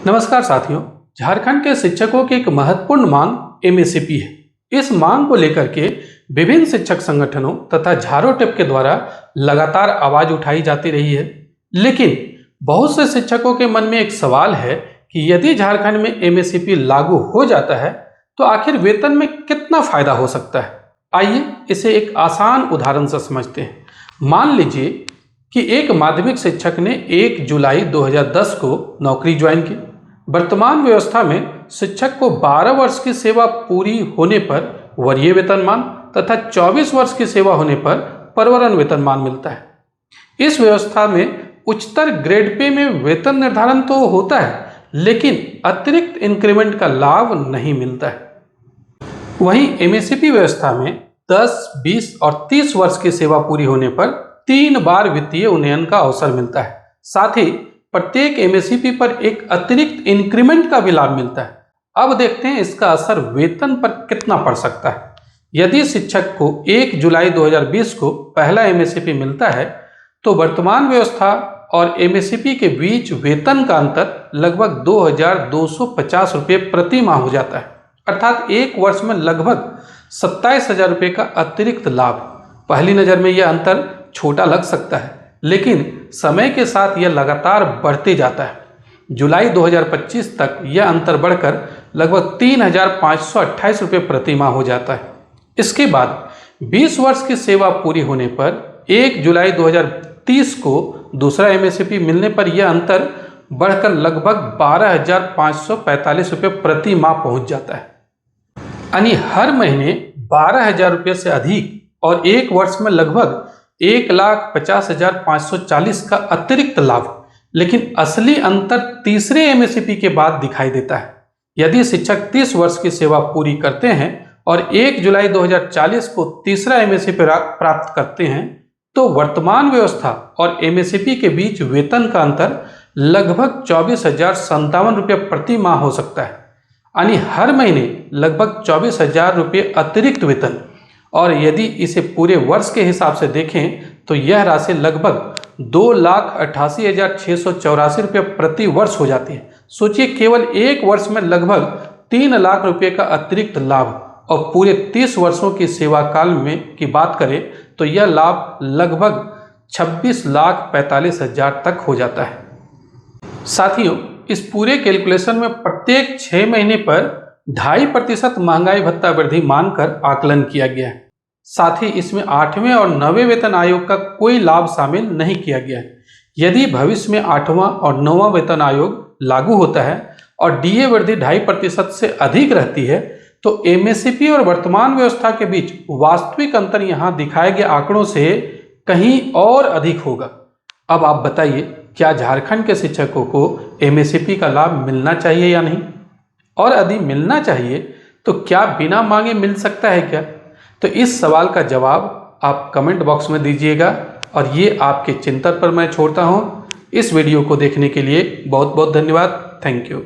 नमस्कार साथियों। झारखंड के शिक्षकों की एक महत्वपूर्ण मांग एमएसपी है। इस मांग को लेकर के विभिन्न शिक्षक संगठनों तथा झारोटेप के द्वारा लगातार आवाज उठाई जाती रही है, लेकिन बहुत से शिक्षकों के मन में एक सवाल है कि यदि झारखंड में एमएसपी लागू हो जाता है तो आखिर वेतन में कितना फायदा हो सकता है। आइए इसे एक आसान उदाहरण से समझते हैं। मान लीजिए कि एक माध्यमिक शिक्षक ने 1 जुलाई 2010 को नौकरी ज्वाइन की। वर्तमान व्यवस्था में शिक्षक को 12 वर्ष की सेवा पूरी होने पर वरीय वेतनमान तथा 24 वर्ष की सेवा होने पर प्रवरण वेतनमान मिलता है। इस व्यवस्था में उच्चतर ग्रेड पे में वेतन निर्धारण तो होता है, लेकिन अतिरिक्त इंक्रीमेंट का लाभ नहीं मिलता है। वहीं एमएसपी व्यवस्था में 10, 20 और 30 वर्ष की सेवा पूरी होने पर 3 बार वित्तीय उन्नयन का अवसर मिलता है। साथ ही प्रत्येक एमएसपी पर एक अतिरिक्त इंक्रीमेंट का भी लाभ मिलता है। अब देखते हैं इसका असर वेतन पर कितना पड़ सकता है। यदि शिक्षक को 1 जुलाई 2020 को पहला एमएसपी मिलता है तो वर्तमान व्यवस्था और एमएसपी के बीच वेतन का अंतर लगभग 2250 रुपये प्रति माह हो जाता है, अर्थात एक वर्ष में लगभग 27,000 रुपये का अतिरिक्त लाभ। पहली नज़र में यह अंतर छोटा लग सकता है, लेकिन समय के साथ यह लगातार बढ़ते जाता है। जुलाई 2025 तक यह अंतर बढ़कर लगभग 3,528 रुपये प्रति माह हो जाता है। इसके बाद 20 वर्ष की सेवा पूरी होने पर 1 जुलाई 2030 को दूसरा एमएसपी मिलने पर यह अंतर बढ़कर लगभग 12,545 रुपये प्रति माह पहुंच जाता है। यानी हर महीने 12,000 रुपये से अधिक और एक वर्ष में लगभग 1,50,540 का अतिरिक्त लाभ। लेकिन असली अंतर तीसरे एमएसपी के बाद दिखाई देता है। यदि शिक्षक 30 वर्ष की सेवा पूरी करते हैं और 1 जुलाई 2040 को तीसरा एमएसपी प्राप्त करते हैं तो वर्तमान व्यवस्था और एमएसपी के बीच वेतन का अंतर लगभग 24,057 रुपये प्रति माह हो सकता है। यानी हर महीने लगभग 24,000 रुपये अतिरिक्त वेतन। और यदि इसे पूरे वर्ष के हिसाब से देखें तो यह राशि लगभग 2,88,684 रुपये प्रति वर्ष हो जाती है। सोचिए, केवल एक वर्ष में लगभग 3 लाख रुपये का अतिरिक्त लाभ, और पूरे 30 वर्षों की सेवा काल में की बात करें तो यह लाभ लगभग 26,45,000 तक हो जाता है। साथियों, इस पूरे कैलकुलेशन में प्रत्येक 6 महीने पर 2.5% महंगाई भत्ता वृद्धि मानकर आकलन किया गया है। साथ ही इसमें 8वें और 9वें वेतन आयोग का कोई लाभ शामिल नहीं किया गया है। यदि भविष्य में 8वां और 9वां वेतन आयोग लागू होता है और डीए वृद्धि 2.5% से अधिक रहती है तो एमएसपी और वर्तमान व्यवस्था के बीच वास्तविक अंतर यहाँ दिखाए गए आंकड़ों से कहीं और अधिक होगा। अब आप बताइए, क्या झारखंड के शिक्षकों को एमएसपी का लाभ मिलना चाहिए या नहीं? और यदि मिलना चाहिए तो क्या बिना मांगे मिल सकता है क्या? तो इस सवाल का जवाब आप कमेंट बॉक्स में दीजिएगा, और ये आपके चिंतन पर मैं छोड़ता हूँ। इस वीडियो को देखने के लिए बहुत बहुत धन्यवाद। Thank you.